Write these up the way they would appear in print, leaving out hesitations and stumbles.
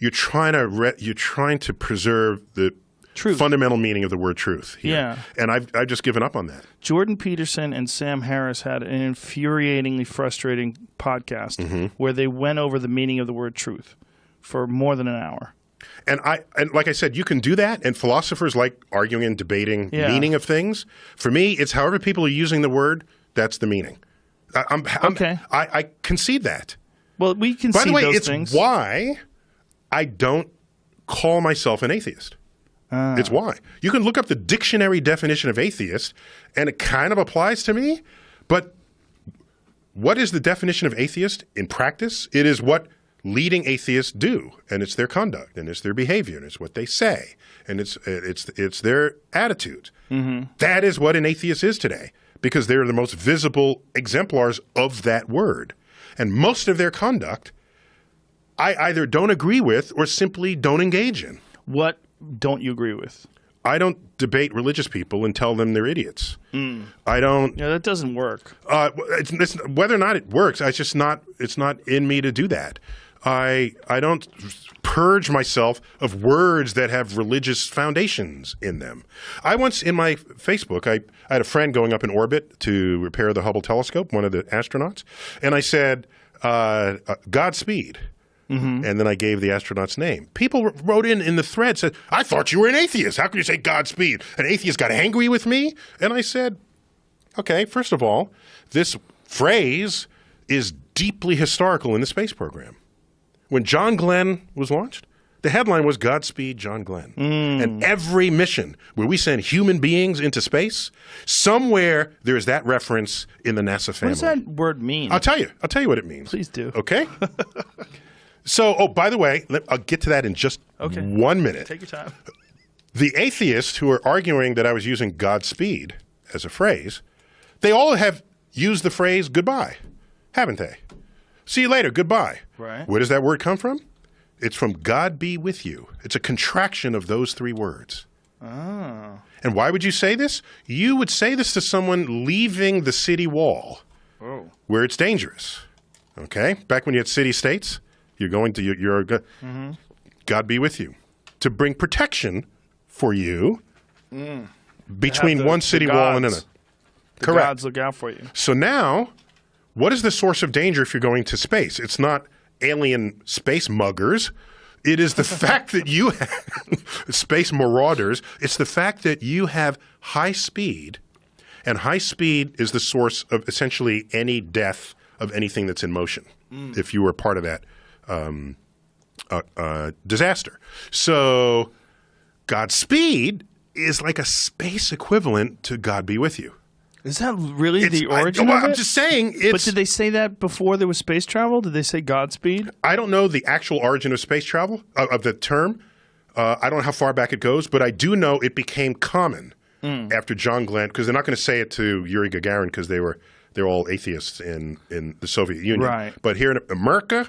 you're trying to preserve the truth. Fundamental meaning of the word truth here. Yeah. And I've just given up on that. Jordan Peterson and Sam Harris had an infuriatingly frustrating podcast where they went over the meaning of the word truth for more than an hour. And like I said, you can do that, and philosophers like arguing and debating meaning of things. For me, it's however people are using the word, that's the meaning. I concede that. Well, we concede By the way, those things. It's why I don't call myself an atheist. It's why. You can look up the dictionary definition of atheist, and it kind of applies to me. But what is the definition of atheist in practice? It is what leading atheists do, and it's their conduct, and it's their behavior, and it's what they say, and it's their attitude. That is what an atheist is today, because they're the most visible exemplars of that word. And most of their conduct, I either don't agree with or simply don't engage in. What don't you agree with? I don't debate religious people and tell them they're idiots. I don't. Yeah, that doesn't work. Whether or not it works, it's not in me to do that. I don't purge myself of words that have religious foundations in them. I once, in my Facebook, I had a friend going up in orbit to repair the Hubble telescope, one of the astronauts, and I said, Godspeed. And then I gave the astronaut's name. People wrote in the thread, said, I thought you were an atheist. How could you say Godspeed? An atheist got angry with me? And I said, okay, first of all, this phrase is deeply historical in the space program. When John Glenn was launched, the headline was Godspeed, John Glenn. And every mission where we send human beings into space, somewhere there is that reference in the NASA family. What does that word mean? I'll tell you what it means. Please do. Okay? So, by the way, I'll get to that in just 1 minute. Take your time. The atheists who are arguing that I was using Godspeed as a phrase, they all have used the phrase goodbye, haven't they? See you later, goodbye. Right. Where does that word come from? It's from God be with you. It's a contraction of those three words. Oh. And why would you say this? You would say this to someone leaving the city wall where it's dangerous. Okay? Back when you had city-states, you're going to God be with you. To bring protection for you between one city wall and another. Correct. Gods look out for you. So now, what is the source of danger if you're going to space? It's not alien space muggers. It is the fact that you have space marauders. It's the fact that you have high speed, and high speed is the source of essentially any death of anything that's in motion, if you were part of that disaster. So Godspeed is like a space equivalent to God be with you. Is that really the origin of it? I'm just saying it's... But did they say that before there was space travel? Did they say Godspeed? I don't know the actual origin of space travel, of the term. I don't know how far back it goes, but I do know it became common after John Glenn, because they're not going to say it to Yuri Gagarin because they're all atheists in the Soviet Union. Right. But here in America,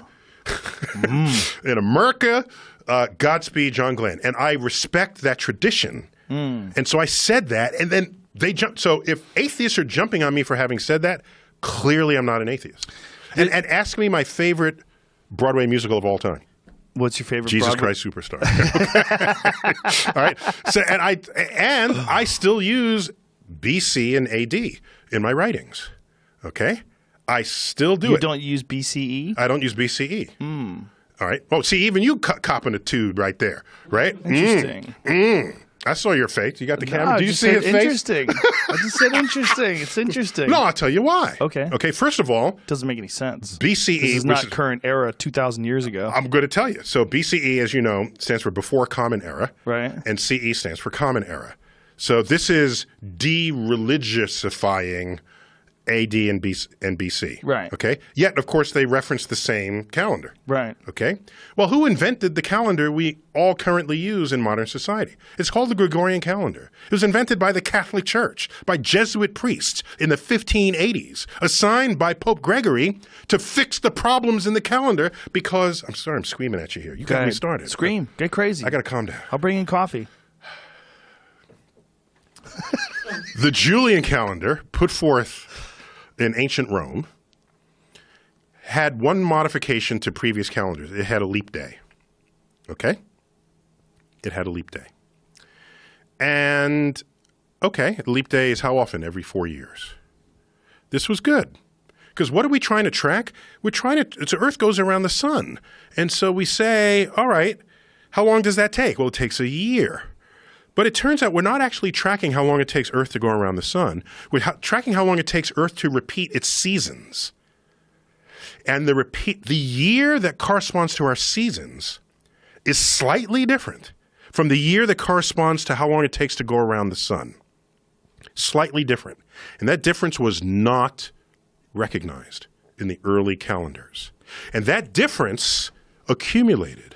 Godspeed, John Glenn. And I respect that tradition. And so I said that, and then they jump. So if atheists are jumping on me for having said that, clearly I'm not an atheist. And ask me my favorite Broadway musical of all time. What's your favorite Jesus Broadway? Christ Superstar. All right. So and I still use B.C. and A.D. in my writings. Okay? I still do it. You don't use B.C.E.? I don't use B.C.E. All right. Well, see, even you copping a tube right there, right? Interesting. I saw your face. You got the camera. No, Do you see his face? Interesting. I just said interesting. It's interesting. No, I'll tell you why. Okay. Okay, first of all, Doesn't make any sense. B.C.E. This is not current era 2,000 years ago. I'm going to tell you. So B.C.E., as you know, stands for Before Common Era. Right. And C.E. stands for Common Era. So this is de-religiousifying A.D. and B.C. Right. Okay? Yet, of course, they reference the same calendar. Right. Okay? Well, who invented the calendar we all currently use in modern society? It's called the Gregorian calendar. It was invented by the Catholic Church, by Jesuit priests in the 1580s, assigned by Pope Gregory to fix the problems in the calendar because, I'm sorry, I'm screaming at you here. You got me started. Scream. Get crazy. I got to calm down. I'll bring in coffee. The Julian calendar, put forth in ancient Rome, had one modification to previous calendars. It had a leap day. Okay? It had a leap day. And, okay, leap day is how often? Every 4 years. This was good. Because what are we trying to track? We're trying to, the Earth goes around the sun. And so we say, all right, how long does that take? Well, it takes a year. But it turns out we're not actually tracking how long it takes Earth to go around the sun. We're tracking how long it takes Earth to repeat its seasons. And the year that corresponds to our seasons is slightly different from the year that corresponds to how long it takes to go around the sun. Slightly different. And that difference was not recognized in the early calendars. And that difference accumulated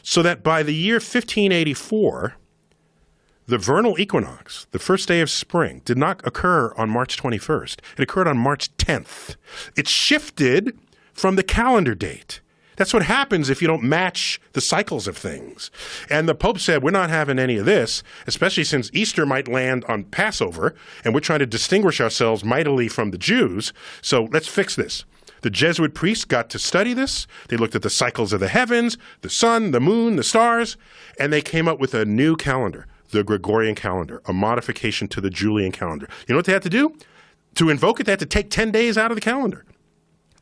so that by the year 1584, the vernal equinox, the first day of spring, did not occur on March 21st. It occurred on March 10th. It shifted from the calendar date. That's what happens if you don't match the cycles of things. And the Pope said, we're not having any of this, especially since Easter might land on Passover, and we're trying to distinguish ourselves mightily from the Jews, so let's fix this. The Jesuit priests got to study this. They looked at the cycles of the heavens, the sun, the moon, the stars, and they came up with a new calendar, the Gregorian calendar, a modification to the Julian calendar. You know what they had to do? To invoke it, they had to take 10 days out of the calendar.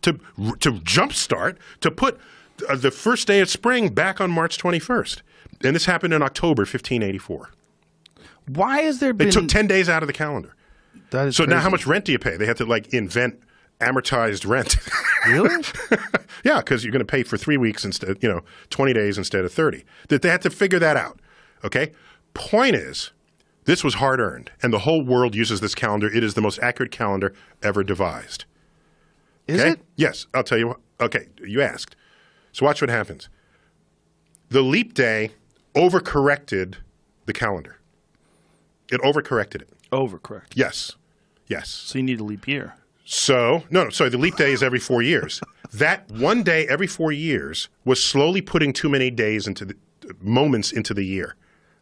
To jumpstart, to put the first day of spring back on March 21st. And this happened in October 1584. Why has there been... They took 10 days out of the calendar. That is so crazy. Now how much rent do you pay? They had to invent amortized rent. Really? Yeah, because you're going to pay for 3 weeks instead, 20 days instead of 30. They had to figure that out, okay? Point is, this was hard-earned, and the whole world uses this calendar. It is the most accurate calendar ever devised. Is it? Yes, I'll tell you what. Okay, you asked. So watch what happens. The leap day overcorrected the calendar. It overcorrected it. Overcorrect. Yes. Yes. So you need a leap year. So, sorry, the leap day is every 4 years. That one day every 4 years was slowly putting too many days moments into the year.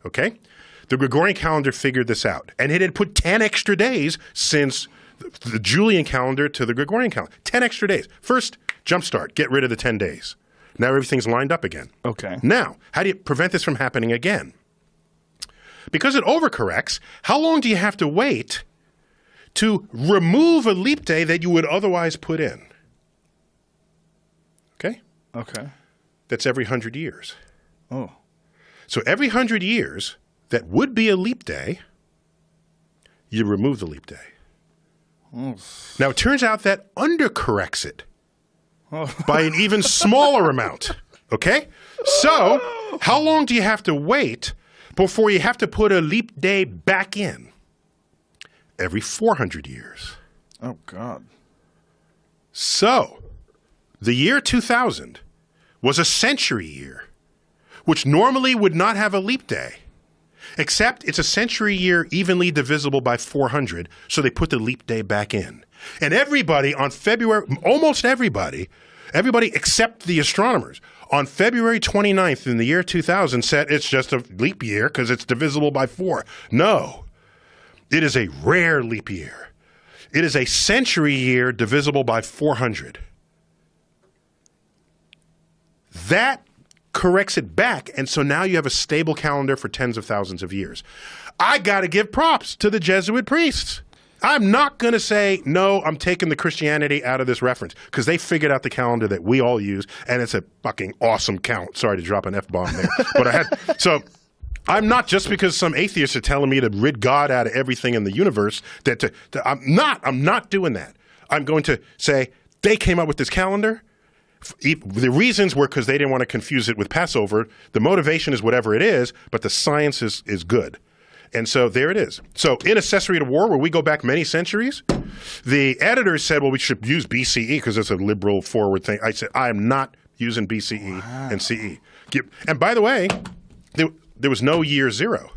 Okay? The Gregorian calendar figured this out, and it had put 10 extra days since the Julian calendar to the Gregorian calendar. 10 extra days. First, jumpstart, get rid of the 10 days. Now everything's lined up again. Okay. Now, how do you prevent this from happening again? Because it overcorrects, how long do you have to wait to remove a leap day that you would otherwise put in? Okay? Okay. That's every 100 years. Oh. So every 100 years, that would be a leap day, you remove the leap day. Oh. Now, it turns out that undercorrects it by an even smaller amount, okay? So how long do you have to wait before you have to put a leap day back in? Every 400 years. Oh, God. So the year 2000 was a century year, which normally would not have a leap day. Except it's a century year evenly divisible by 400, so they put the leap day back in. And everybody on almost everybody except the astronomers, on February 29th in the year 2000 said it's just a leap year because it's divisible by 4. No, it is a rare leap year. It is a century year divisible by 400. That corrects it back, and so now you have a stable calendar for tens of thousands of years. I got to give props to the Jesuit priests. I'm not going to say, no, I'm taking the Christianity out of this reference, because they figured out the calendar that we all use, and it's a fucking awesome count. Sorry to drop an F-bomb there. But so I'm not, just because some atheists are telling me to rid God out of everything in the universe, I'm not doing that. I'm going to say, they came up with this calendar. The reasons were because they didn't want to confuse it with Passover. The motivation is whatever it is, but the science is good. And so there it is. So in Accessory to War, where we go back many centuries, the editors said, well, we should use B.C.E. because it's a liberal forward thing. I said, I am not using B.C.E. and C.E. And by the way, there was no year zero.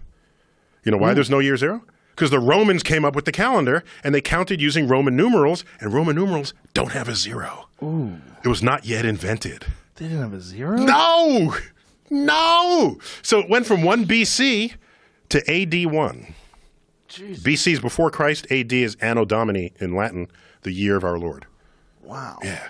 You know why there's no year zero? Because the Romans came up with the calendar, and they counted using Roman numerals, and Roman numerals don't have a zero. Ooh. It was not yet invented. They didn't have a zero? No! So it went from 1 B.C. to A.D. 1. Jesus. B.C. is before Christ. A.D. is Anno Domini in Latin, the year of our Lord. Wow. Yeah.